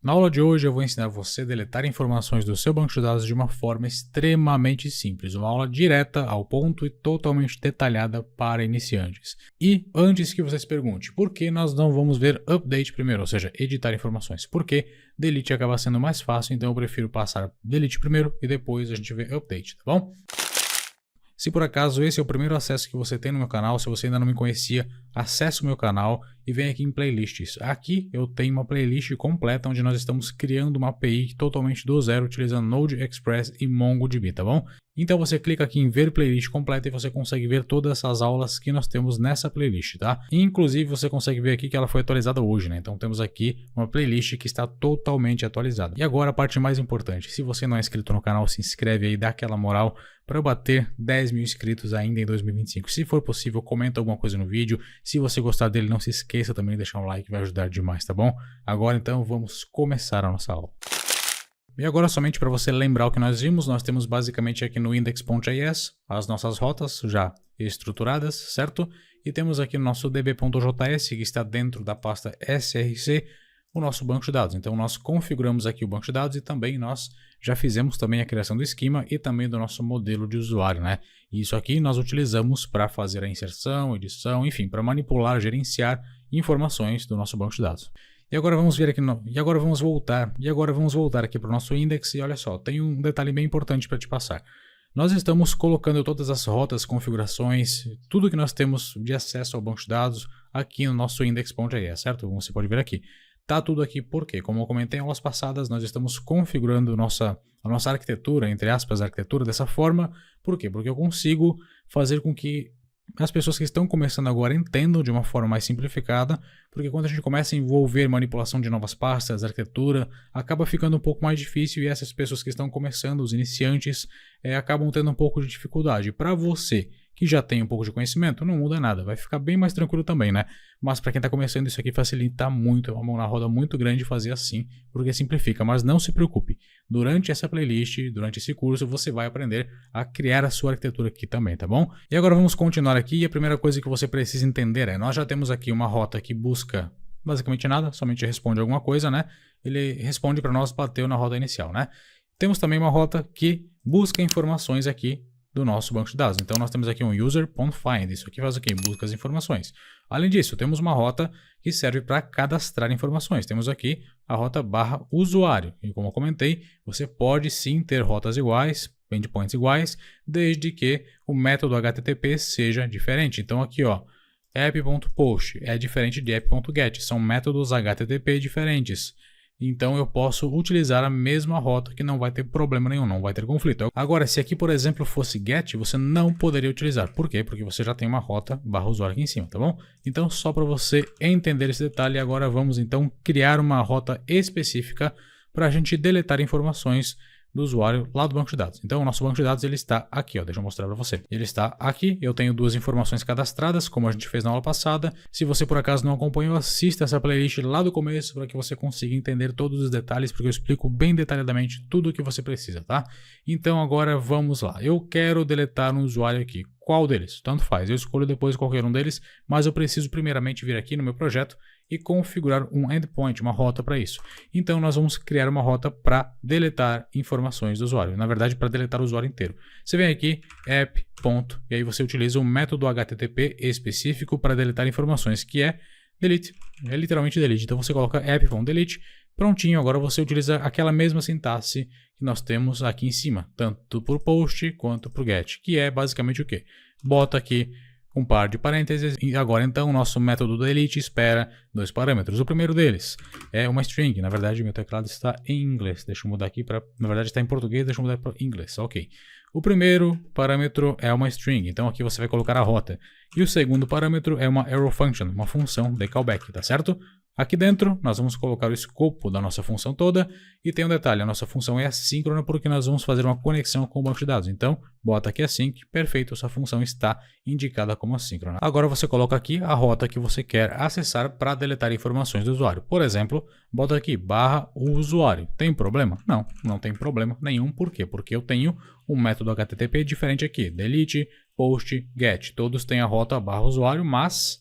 Na aula de hoje eu vou ensinar você a deletar informações do seu banco de dados de uma forma extremamente simples, uma aula direta ao ponto e totalmente detalhada para iniciantes. E antes que você se pergunte, por que nós não vamos ver update primeiro, ou seja, editar informações? Porque delete acaba sendo mais fácil, então eu prefiro passar delete primeiro e depois a gente vê update, tá bom? Se por acaso esse é o primeiro acesso que você tem no meu canal, se você ainda não me conhecia, acesse o meu canal e vem aqui em playlists. Aqui eu tenho uma playlist completa onde nós estamos criando uma API totalmente do zero utilizando Node, Express e MongoDB, tá bom? Então você clica aqui em ver playlist completa e você consegue ver todas essas aulas que nós temos nessa playlist, tá? Inclusive você consegue ver aqui que ela foi atualizada hoje, né? Então temos aqui uma playlist que está totalmente atualizada. E agora a parte mais importante, se você não é inscrito no canal, se inscreve aí, dá aquela moral para eu bater 10 mil inscritos ainda em 2025. Se for possível, comenta alguma coisa no vídeo. Se você gostar dele, não se esqueça também de deixar um like, vai ajudar demais, tá bom? Agora então vamos começar a nossa aula. E agora, somente para você lembrar o que nós vimos, nós temos basicamente aqui no index.js as nossas rotas já estruturadas, certo? E temos aqui no nosso db.js, que está dentro da pasta src, o nosso banco de dados. Então nós configuramos aqui o banco de dados e também nós já fizemos também a criação do esquema e também do nosso modelo de usuário, né? E isso aqui nós utilizamos para fazer a inserção, edição, enfim, para manipular, gerenciar informações do nosso banco de dados. E agora vamos ver aqui, agora vamos voltar aqui para o nosso index e olha só, tem um detalhe bem importante para te passar. Nós estamos colocando todas as rotas, configurações, tudo que nós temos de acesso ao banco de dados aqui no nosso index.js, certo? Como você pode ver aqui. Tá tudo aqui porque, como eu comentei em aulas passadas, nós estamos configurando a nossa arquitetura, entre aspas, a arquitetura dessa forma. Por quê? Porque eu consigo fazer com que as pessoas que estão começando agora entendam de uma forma mais simplificada, porque quando a gente começa a envolver manipulação de novas pastas, arquitetura, acaba ficando um pouco mais difícil e essas pessoas que estão começando, os iniciantes, acabam tendo um pouco de dificuldade. Para você que já tem um pouco de conhecimento, não muda nada, vai ficar bem mais tranquilo também, né? Mas para quem está começando, isso aqui facilita muito, é uma mão na roda muito grande fazer assim, porque simplifica. Mas não se preocupe, durante essa playlist, durante esse curso, você vai aprender a criar a sua arquitetura aqui também, tá bom? E agora vamos continuar aqui e a primeira coisa que você precisa entender é, nós já temos aqui uma rota que busca basicamente nada, somente responde alguma coisa, né? Ele responde para nós, bateu na rota inicial, né? Temos também uma rota que busca informações aqui do nosso banco de dados. Então nós temos aqui um user.find, isso aqui faz o quê? Busca as informações. Além disso, temos uma rota que serve para cadastrar informações. Temos aqui a rota /usuário. E como eu comentei, você pode sim ter rotas iguais, endpoints iguais, desde que o método HTTP seja diferente. Então aqui, ó, app.post é diferente de app.get, são métodos HTTP diferentes. Então eu posso utilizar a mesma rota que não vai ter problema nenhum, não vai ter conflito. Agora, se aqui, por exemplo, fosse get, você não poderia utilizar. Por quê? Porque você já tem uma rota /usuário aqui em cima, tá bom? Então, só para você entender esse detalhe, agora vamos então criar uma rota específica para a gente deletar informações do usuário lá do banco de dados. Então o nosso banco de dados ele está aqui, ó, deixa eu mostrar para você. Ele está aqui, eu tenho duas informações cadastradas, como a gente fez na aula passada. Se você por acaso não acompanhou, assista essa playlist lá do começo para que você consiga entender todos os detalhes, porque eu explico bem detalhadamente tudo o que você precisa, tá? Então agora vamos lá. Eu quero deletar um usuário aqui. Qual deles? Tanto faz, eu escolho depois qualquer um deles, mas eu preciso primeiramente vir aqui no meu projeto e configurar um endpoint, uma rota para isso. Então nós vamos criar uma rota para deletar informações do usuário, na verdade para deletar o usuário inteiro. Você vem aqui, app, ponto, e aí você utiliza um método HTTP específico para deletar informações, que é delete, é literalmente delete. Então você coloca app.delete, prontinho, agora você utiliza aquela mesma sintaxe que nós temos aqui em cima, tanto por post quanto por get, que é basicamente o quê? Bota aqui um par de parênteses e agora então o nosso método delete espera dois parâmetros. O primeiro deles é uma string, na verdade meu teclado está em inglês, deixa eu mudar aqui para, na verdade está em português, deixa eu mudar para inglês, ok. O primeiro parâmetro é uma string, então aqui você vai colocar a rota. E o segundo parâmetro é uma arrow function, uma função de callback, tá certo? Aqui dentro nós vamos colocar o escopo da nossa função toda e tem um detalhe, a nossa função é assíncrona porque nós vamos fazer uma conexão com o banco de dados. Então, bota aqui async, perfeito, essa função está indicada como assíncrona. Agora você coloca aqui a rota que você quer acessar para deletar informações do usuário. Por exemplo, bota aqui /usuário. Tem problema? Não, não tem problema nenhum. Por quê? Porque eu tenho um método HTTP diferente aqui, delete, post, get. Todos têm a rota /usuário, mas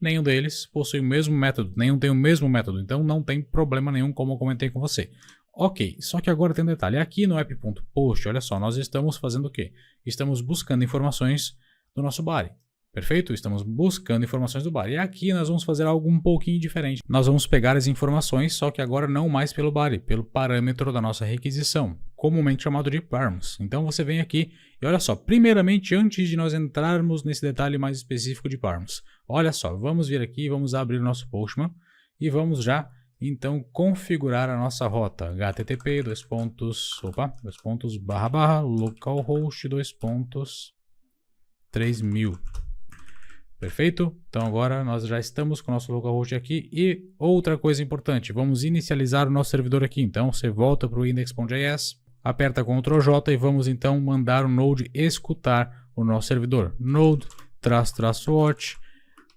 nenhum deles possui o mesmo método, nenhum tem o mesmo método, então não tem problema nenhum, como eu comentei com você. Ok, só que agora tem um detalhe, aqui no app.post, olha só, nós estamos fazendo o quê? Estamos buscando informações do nosso body. Perfeito? Estamos buscando informações do body. E aqui nós vamos fazer algo um pouquinho diferente. Nós vamos pegar as informações, só que agora não mais pelo body, pelo parâmetro da nossa requisição, comumente chamado de params. Então você vem aqui e olha só, primeiramente, antes de nós entrarmos nesse detalhe mais específico de params, olha só, vamos vir aqui, vamos abrir o nosso Postman e vamos já então configurar a nossa rota. http localhost 3000. Perfeito? Então agora nós já estamos com o nosso localhost aqui. E outra coisa importante, vamos inicializar o nosso servidor aqui. Então você volta para o index.js, aperta Ctrl J e vamos então mandar o Node escutar o nosso servidor. Node-watch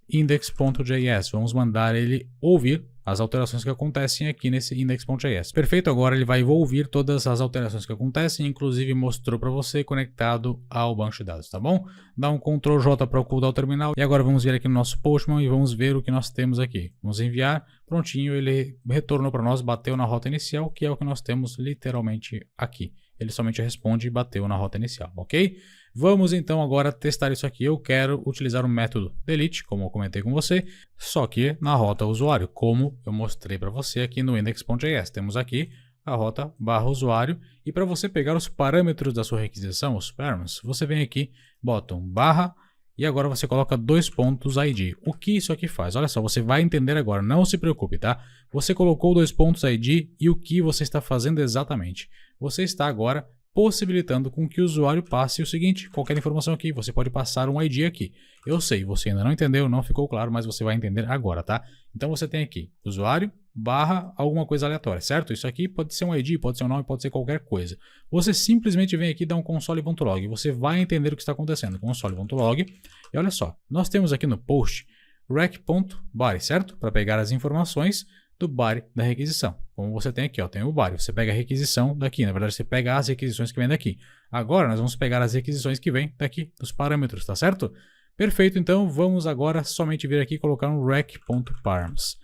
index.js. Vamos mandar ele ouvir as alterações que acontecem aqui nesse index.js. Perfeito, agora ele vai ouvir todas as alterações que acontecem, inclusive mostrou para você conectado ao banco de dados, tá bom? Dá um Ctrl J para ocultar o terminal e agora vamos vir aqui no nosso Postman e vamos ver o que nós temos aqui. Vamos enviar, prontinho, ele retornou para nós, bateu na rota inicial, que é o que nós temos literalmente aqui. Ele somente responde e bateu na rota inicial, ok? Vamos então agora testar isso aqui. Eu quero utilizar o método delete, como eu comentei com você, só que na rota usuário, como eu mostrei para você aqui no index.js. Temos aqui a rota /usuário e para você pegar os parâmetros da sua requisição, os params, você vem aqui, bota um barra e agora você coloca 2 pontos ID. O que isso aqui faz? Olha só, você vai entender agora, não se preocupe, tá? Você colocou 2 pontos ID e o que você está fazendo exatamente? Você está agora possibilitando com que o usuário passe o seguinte, qualquer informação aqui, você pode passar um ID aqui. Eu sei, você ainda não entendeu, não ficou claro, mas você vai entender agora, tá? Então você tem aqui, usuário, barra, alguma coisa aleatória, certo? Isso aqui pode ser um ID, pode ser um nome, pode ser qualquer coisa. Você simplesmente vem aqui e dá um console.log, você vai entender o que está acontecendo, console.log, e olha só, nós temos aqui no post rec.body, certo? Para pegar as informações do body da requisição. Como você tem aqui, ó, tem o body, você pega a requisição daqui, na verdade você pega as requisições que vêm daqui. Agora nós vamos pegar as requisições que vêm daqui, dos parâmetros, tá certo? Perfeito, então vamos agora somente vir aqui e colocar um rec.params.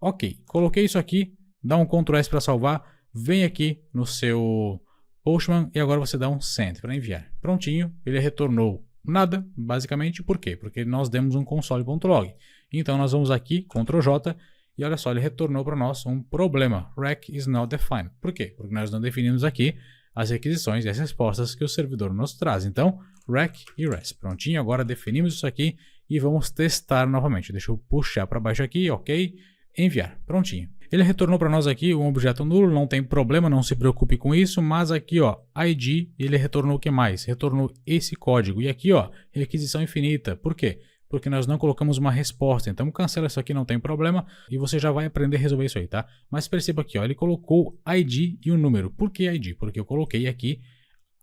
Ok, coloquei isso aqui, dá um Ctrl S para salvar, vem aqui no seu Postman e agora você dá um send para enviar. Prontinho, ele retornou nada, basicamente, por quê? Porque nós demos um console.log. Então nós vamos aqui, Ctrl J, e olha só, ele retornou para nós um problema, rec is not defined. Por quê? Porque nós não definimos aqui as requisições e as respostas que o servidor nos traz. Então, rec e res. Prontinho, agora definimos isso aqui e vamos testar novamente. Deixa eu puxar para baixo aqui, ok? Enviar. Prontinho. Ele retornou para nós aqui um objeto nulo, não tem problema, não se preocupe com isso, mas aqui, ó, ID, ele retornou o que mais? Retornou esse código. E aqui, ó, requisição infinita. Por quê? Porque nós não colocamos uma resposta. Então cancela isso aqui, não tem problema, e você já vai aprender a resolver isso aí, tá? Mas perceba aqui, ó, ele colocou ID e um número. Por que ID? Porque eu coloquei aqui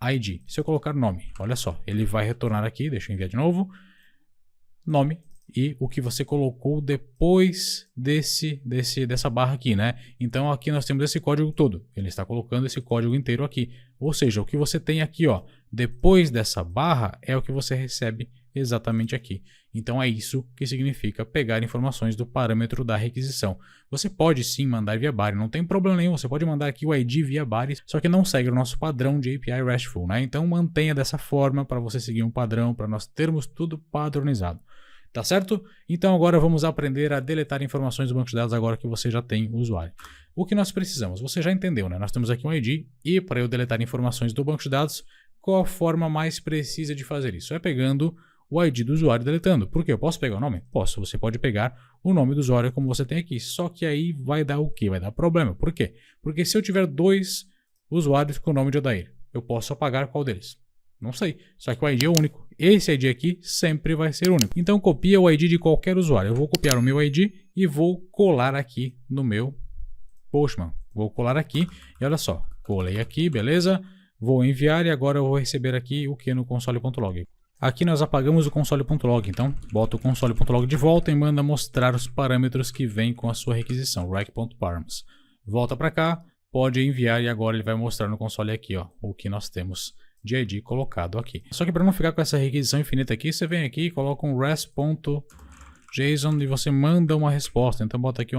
ID. Se eu colocar nome, olha só, ele vai retornar aqui, deixa eu enviar de novo, nome e o que você colocou depois dessa barra aqui, né? Então aqui nós temos esse código todo, ele está colocando esse código inteiro aqui. Ou seja, o que você tem aqui, ó, depois dessa barra é o que você recebe exatamente aqui. Então é isso que significa pegar informações do parâmetro da requisição. Você pode sim mandar via body, não tem problema nenhum, você pode mandar aqui o ID via body, só que não segue o nosso padrão de API RESTful, né? Então mantenha dessa forma para você seguir um padrão, para nós termos tudo padronizado. Tá certo? Então agora vamos aprender a deletar informações do banco de dados agora que você já tem o usuário. O que nós precisamos? Você já entendeu, né? Nós temos aqui um ID e para eu deletar informações do banco de dados, qual a forma mais precisa de fazer isso? É pegando o ID do usuário e deletando. Por quê? Eu posso pegar o nome? Posso. Você pode pegar o nome do usuário como você tem aqui. Só que aí vai dar o quê? Vai dar problema. Por quê? Porque se eu tiver 2 usuários com o nome de Odair, eu posso apagar qual deles? Não sei. Só que o ID é único. Esse ID aqui sempre vai ser único. Então copia o ID de qualquer usuário. Eu vou copiar o meu ID e vou colar aqui no meu Postman. Vou colar aqui e olha só. Colei aqui, beleza? Vou enviar e agora eu vou receber aqui o que no console.log. Aqui nós apagamos o console.log, então bota o console.log de volta e manda mostrar os parâmetros que vêm com a sua requisição, rec.params. Volta para cá, pode enviar e agora ele vai mostrar no console aqui, ó, o que nós temos de ID colocado aqui. Só que para não ficar com essa requisição infinita aqui, você vem aqui e coloca um res.request JSON e você manda uma resposta. Então bota aqui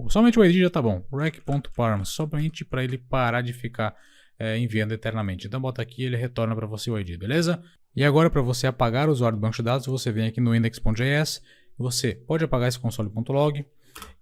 somente o ID já tá bom. rec.params, somente para ele parar de ficar enviando eternamente. Então bota aqui, ele retorna para você o ID, beleza? E agora para você apagar o usuário do banco de dados, você vem aqui no index.js, você pode apagar esse console.log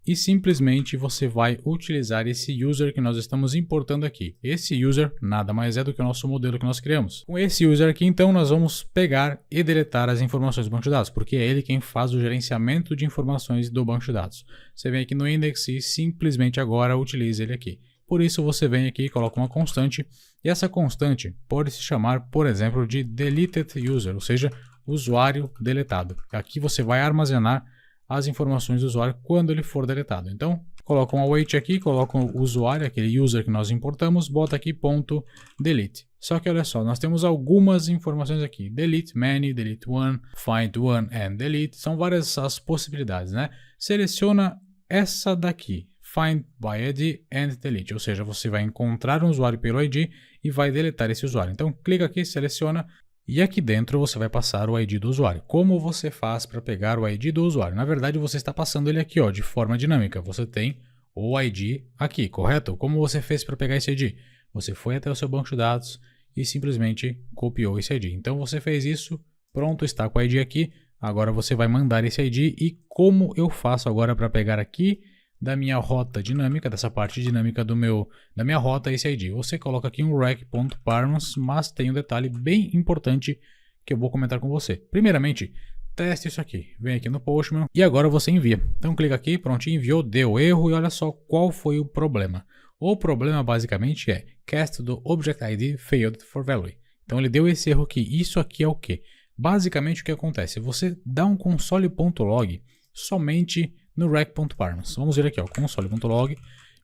e simplesmente você vai utilizar esse user que nós estamos importando aqui. Esse user nada mais é do que o nosso modelo que nós criamos. Com esse user aqui, então, nós vamos pegar e deletar as informações do banco de dados, porque é ele quem faz o gerenciamento de informações do banco de dados. Você vem aqui no index e simplesmente agora utiliza ele aqui. Por isso você vem aqui e coloca uma constante, e essa constante pode se chamar, por exemplo, de deleted user, ou seja, usuário deletado. Aqui você vai armazenar as informações do usuário quando ele for deletado. Então, coloca um await aqui, coloca o usuário, aquele user que nós importamos, bota aqui ponto .delete. Só que olha só, nós temos algumas informações aqui. Delete many, delete one, find one and delete. São várias as possibilidades, né? Seleciona essa daqui, find by ID and delete. Ou seja, você vai encontrar um usuário pelo ID e vai deletar esse usuário. Então, clica aqui, seleciona. E aqui dentro você vai passar o ID do usuário. Como você faz para pegar o ID do usuário? Na verdade, você está passando ele aqui, ó, de forma dinâmica. Você tem o ID aqui, correto? Como você fez para pegar esse ID? Você foi até o seu banco de dados e simplesmente copiou esse ID. Então você fez isso, pronto, está com o ID aqui. Agora você vai mandar esse ID. E como eu faço agora para pegar aqui da minha rota dinâmica, dessa parte dinâmica da minha rota, esse ID? Você coloca aqui um rec.params, mas tem um detalhe bem importante que eu vou comentar com você. Primeiramente, teste isso aqui. Vem aqui no Postman e agora você envia. Então clica aqui, prontinho, enviou, deu erro e olha só qual foi o problema. O problema basicamente é cast do object ID failed for value. Então ele deu esse erro aqui. Isso aqui é o que? Basicamente o que acontece? Você dá um console.log somente no rec.params. Vamos ver aqui, ó, console.log,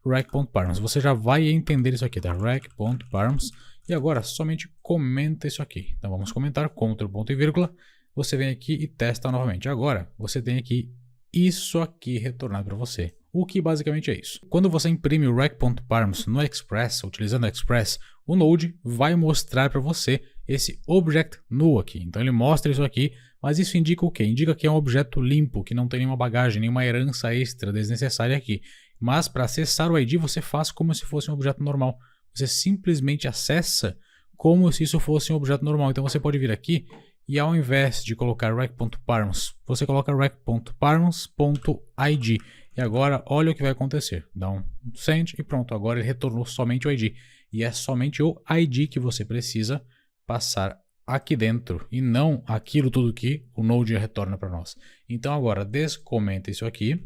rec.params. Você já vai entender isso aqui, tá? Rec.params. E agora somente comenta isso aqui. Então vamos comentar, Ctrl, ponto e vírgula. Você vem aqui e testa novamente. Agora você tem aqui isso aqui retornado para você. O que basicamente é isso? Quando você imprime o rec.params no Express, utilizando o Express, o Node vai mostrar para você esse object null aqui. Então ele mostra isso aqui, mas isso indica o quê? Indica que é um objeto limpo, que não tem nenhuma bagagem, nenhuma herança extra desnecessária aqui. Mas para acessar o ID você faz como se fosse um objeto normal. Você simplesmente acessa como se isso fosse um objeto normal. Então você pode vir aqui e ao invés de colocar rec.params, você coloca rec.params.id. E agora olha o que vai acontecer. Dá um send e pronto, agora ele retornou somente o ID. E é somente o ID que você precisa passar aqui dentro e não aquilo tudo que o Node retorna para nós. Então agora descomenta isso aqui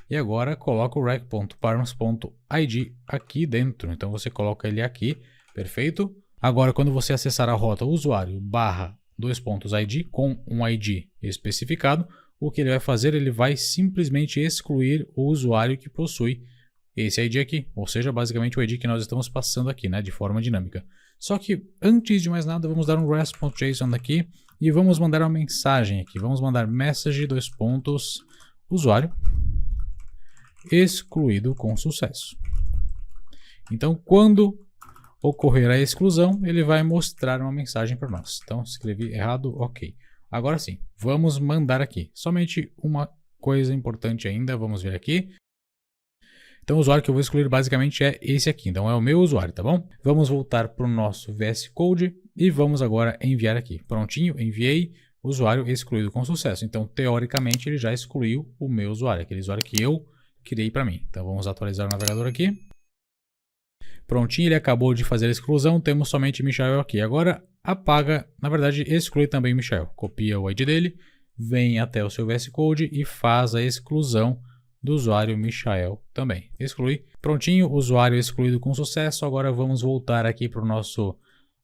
e agora coloca o rec.params.id aqui dentro. Então você coloca ele aqui, perfeito? Agora quando você acessar a rota usuário /2.id com um ID especificado, o que ele vai fazer? Ele vai simplesmente excluir o usuário que possui esse ID aqui, ou seja, basicamente o ID que nós estamos passando aqui, né, de forma dinâmica. Só que antes de mais nada, vamos dar um rest.json aqui e vamos mandar uma mensagem aqui. Vamos mandar message usuário excluído com sucesso. Então, quando ocorrer a exclusão, ele vai mostrar uma mensagem para nós. Então, escrevi errado, ok. Agora sim, vamos mandar aqui. Somente uma coisa importante ainda, vamos ver aqui. Então o usuário que eu vou excluir basicamente é esse aqui, então é o meu usuário, tá bom? Vamos voltar para o nosso VS Code e vamos agora enviar aqui. Prontinho, enviei, usuário excluído com sucesso. Então teoricamente ele já excluiu o meu usuário, aquele usuário que eu criei para mim. Então vamos atualizar o navegador aqui. Prontinho, ele acabou de fazer a exclusão, temos somente Michael aqui. Agora apaga, na verdade exclui também o Michael. Copia o ID dele, vem até o seu VS Code e faz a exclusão do usuário Michael também. Exclui. Prontinho, usuário excluído com sucesso. Agora vamos voltar aqui para o nosso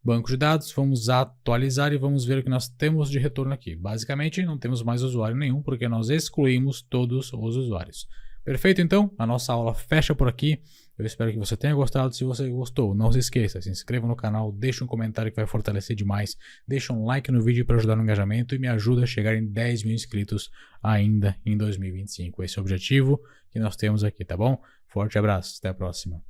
banco de dados, vamos atualizar e vamos ver o que nós temos de retorno aqui. Basicamente não temos mais usuário nenhum porque nós excluímos todos os usuários. Perfeito, então? A nossa aula fecha por aqui. Eu espero que você tenha gostado. Se você gostou, não se esqueça, se inscreva no canal, deixa um comentário que vai fortalecer demais, deixa um like no vídeo para ajudar no engajamento e me ajuda a chegar em 10 mil inscritos ainda em 2025. Esse é o objetivo que nós temos aqui, tá bom? Forte abraço, até a próxima.